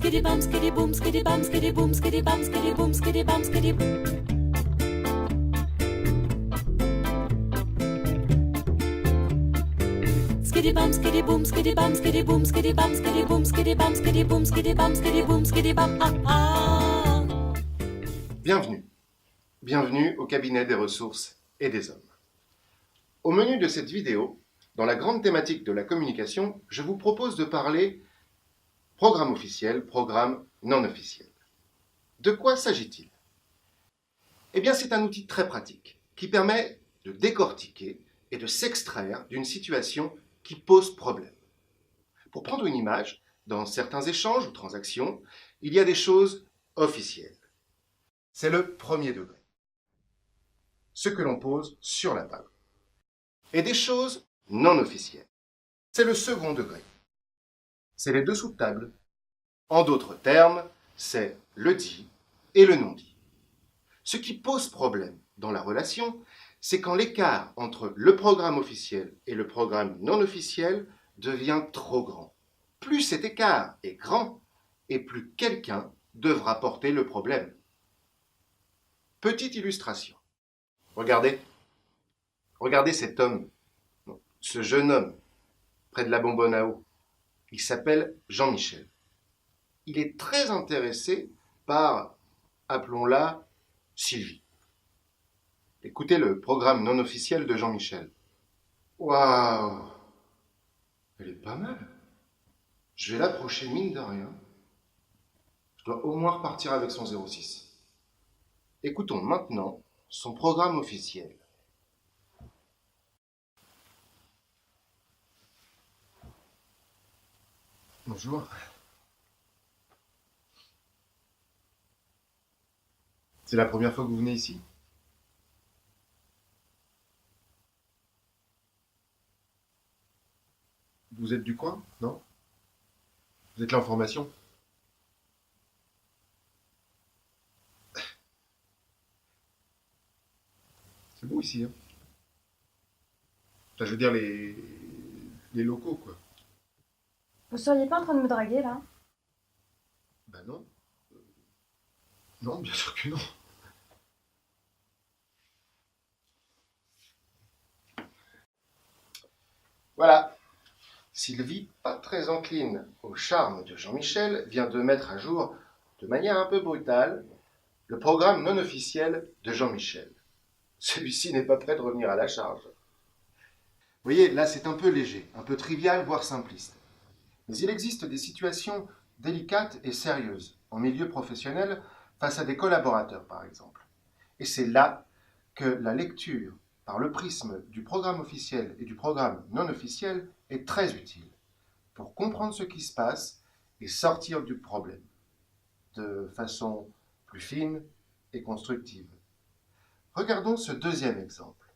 skitty bum, skitty boom, skitty bum, skitty boom, skitty bum, skitty boom, skitty bum, skitty. Skitty bum, skitty boom, skitty bum, skitty boom, skitty bum, skitty boom, skitty bum, skitty boom, skitty bum, skitty boom, skitty bum. Ah ah. Bienvenue. Bienvenue au cabinet des ressources et des hommes. Au menu de cette vidéo, dans la grande thématique de la communication, je vous propose de parler programme officiel, programme non officiel. De quoi s'agit-il? Eh bien, c'est un outil très pratique qui permet de décortiquer et de s'extraire d'une situation qui pose problème. Pour prendre une image, dans certains échanges ou transactions, il y a des choses officielles. C'est le premier degré. Ce que l'on pose sur la table. Et des choses non officielles. C'est le second degré. C'est les dessous de table. En d'autres termes, c'est le dit et le non dit. Ce qui pose problème dans la relation, c'est quand l'écart entre le programme officiel et le programme non officiel devient trop grand. Plus cet écart est grand, et plus quelqu'un devra porter le problème. Petite illustration. Regardez cet homme, ce jeune homme, près de la bonbonne à eau. Il s'appelle Jean-Michel. Il est très intéressé par, appelons-la, Sylvie. Écoutez le programme non officiel de Jean-Michel. Waouh! Elle est pas mal. Je vais l'approcher mine de rien. Je dois au moins repartir avec son 06. Écoutons maintenant son programme officiel. Bonjour. C'est la première fois que vous venez ici? Vous êtes du coin, non? Vous êtes là en formation? C'est beau ici, hein? Enfin, je veux dire les locaux, quoi. Vous seriez pas en train de me draguer, là? Ben non. Non, bien sûr que non. Voilà. Sylvie, pas très encline au charme de Jean-Michel, vient de mettre à jour, de manière un peu brutale, le programme non officiel de Jean-Michel. Celui-ci n'est pas prêt de revenir à la charge. Vous voyez, là c'est un peu léger, un peu trivial, voire simpliste. Mais il existe des situations délicates et sérieuses en milieu professionnel face à des collaborateurs, par exemple. Et c'est là que la lecture par le prisme du programme officiel et du programme non officiel est très utile pour comprendre ce qui se passe et sortir du problème de façon plus fine et constructive. Regardons ce deuxième exemple.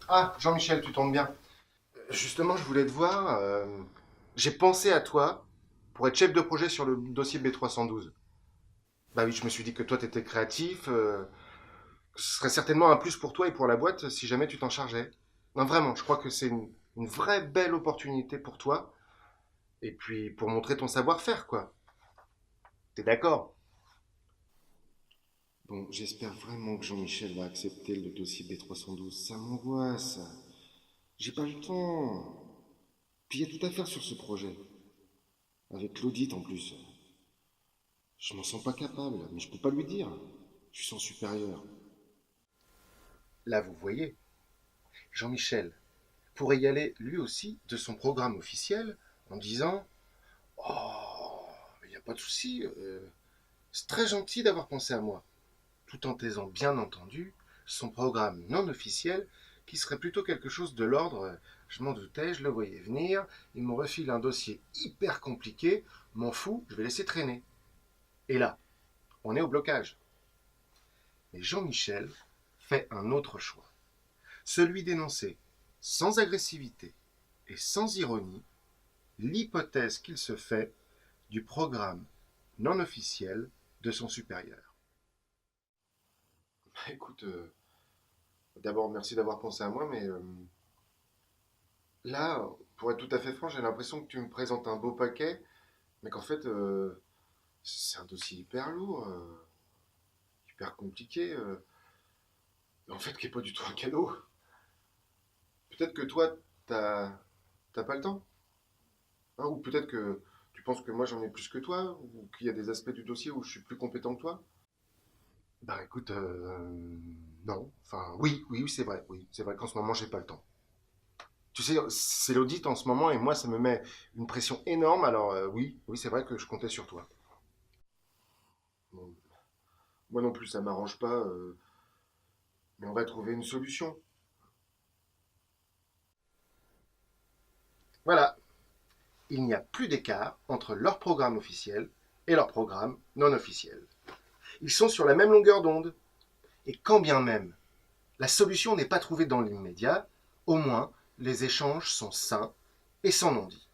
Ah, Jean-Michel, tu tombes bien. Justement, je voulais te voir. J'ai pensé à toi pour être chef de projet sur le dossier B312. Bah oui, je me suis dit que toi, tu étais créatif. Ce serait certainement un plus pour toi et pour la boîte si jamais tu t'en chargeais. Non, vraiment, je crois que c'est une vraie belle opportunité pour toi. Et puis pour montrer ton savoir-faire, quoi. T'es d'accord? Bon, j'espère vraiment que Jean-Michel va accepter le dossier B312. Ça m'angoisse. J'ai pas le temps. Puis il y a tout à faire sur ce projet. Avec l'audit en plus. Je m'en sens pas capable, mais je peux pas lui dire. Je suis son supérieur. Là, vous voyez, Jean-Michel pourrait y aller lui aussi de son programme officiel en disant « Oh, il n'y a pas de souci, c'est très gentil d'avoir pensé à moi », tout en taisant bien entendu son programme non officiel qui serait plutôt quelque chose de l'ordre « Je m'en doutais, je le voyais venir, il me refile un dossier hyper compliqué, m'en fous, je vais laisser traîner ». Et là, on est au blocage. Mais Jean-Michel fait un autre choix. Celui d'énoncer, sans agressivité et sans ironie, l'hypothèse qu'il se fait du programme non officiel de son supérieur. Écoute, d'abord merci d'avoir pensé à moi, mais là, pour être tout à fait franc, j'ai l'impression que tu me présentes un beau paquet, mais qu'en fait, c'est un dossier hyper lourd, hyper compliqué, en fait, qui n'est pas du tout un cadeau. Peut-être que toi, t'as pas le temps, hein, ou peut-être que tu penses que moi j'en ai plus que toi, ou qu'il y a des aspects du dossier où je suis plus compétent que toi. Bah écoute, non, enfin oui, c'est vrai qu'en ce moment j'ai pas le temps. Tu sais, c'est l'audit en ce moment et moi ça me met une pression énorme, alors oui, c'est vrai que je comptais sur toi. Bon, moi non plus ça m'arrange pas, mais on va trouver une solution. Voilà, il n'y a plus d'écart entre leur programme officiel et leur programme non officiel. Ils sont sur la même longueur d'onde. Et quand bien même la solution n'est pas trouvée dans l'immédiat, au moins les échanges sont sains et sans non-dit.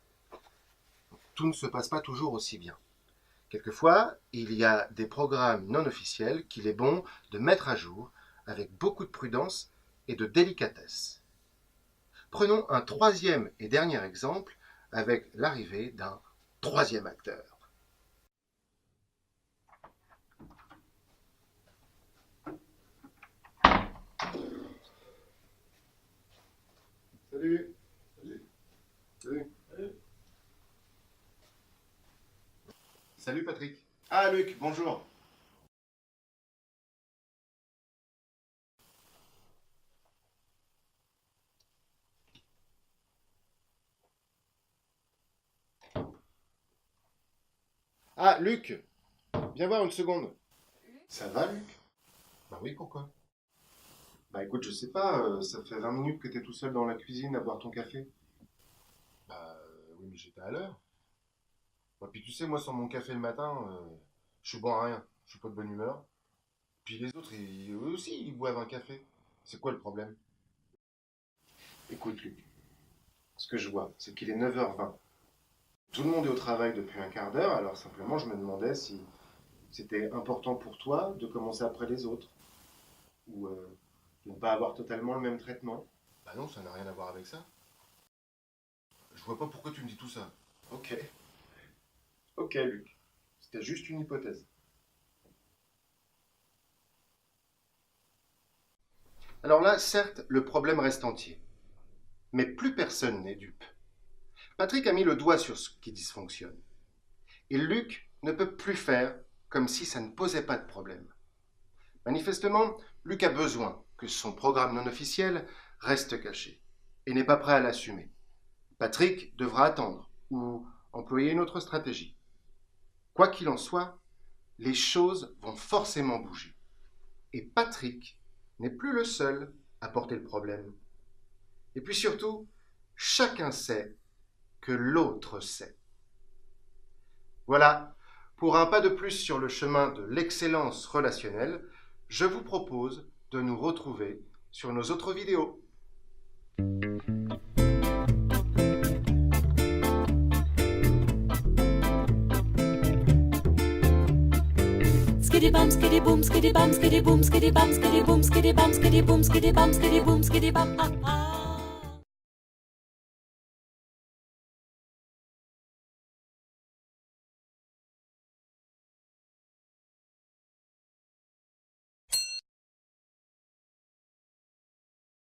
Tout ne se passe pas toujours aussi bien. Quelquefois, il y a des programmes non officiels qu'il est bon de mettre à jour avec beaucoup de prudence et de délicatesse. Prenons un troisième et dernier exemple avec l'arrivée d'un troisième acteur. Salut. Salut Patrick. Ah Luc, bonjour. Ah Luc, viens voir une seconde. Ça va Luc? Bah oui, pourquoi? Bah écoute, je sais pas, ça fait 20 minutes que t'es tout seul dans la cuisine à boire ton café. Bah oui, mais j'étais à l'heure. Bah, puis tu sais, moi sans mon café le matin, je suis bon à rien, je suis pas de bonne humeur. Puis les autres, eux aussi, ils boivent un café. C'est quoi le problème? Écoute Luc, ce que je vois, c'est qu'il est 9h20. Tout le monde est au travail depuis un quart d'heure, alors simplement je me demandais si c'était important pour toi de commencer après les autres. Ou de ne pas avoir totalement le même traitement. Bah non, ça n'a rien à voir avec ça. Je vois pas pourquoi tu me dis tout ça. Ok. Ok, Luc. C'était juste une hypothèse. Alors là, certes, le problème reste entier. Mais plus personne n'est dupe. Patrick a mis le doigt sur ce qui dysfonctionne. Et Luc ne peut plus faire comme si ça ne posait pas de problème. Manifestement, Luc a besoin que son programme non officiel reste caché et n'est pas prêt à l'assumer. Patrick devra attendre ou employer une autre stratégie. Quoi qu'il en soit, les choses vont forcément bouger. Et Patrick n'est plus le seul à porter le problème. Et puis surtout, chacun sait que l'autre sait. Voilà, pour un pas de plus sur le chemin de l'excellence relationnelle, je vous propose de nous retrouver sur nos autres vidéos. Skitty bum, skitty boom, skitty bum, skitty boom, skitty bum, skitty boom, skitty bum, skitty boom, skitty bum, skitty boom, skitty bum.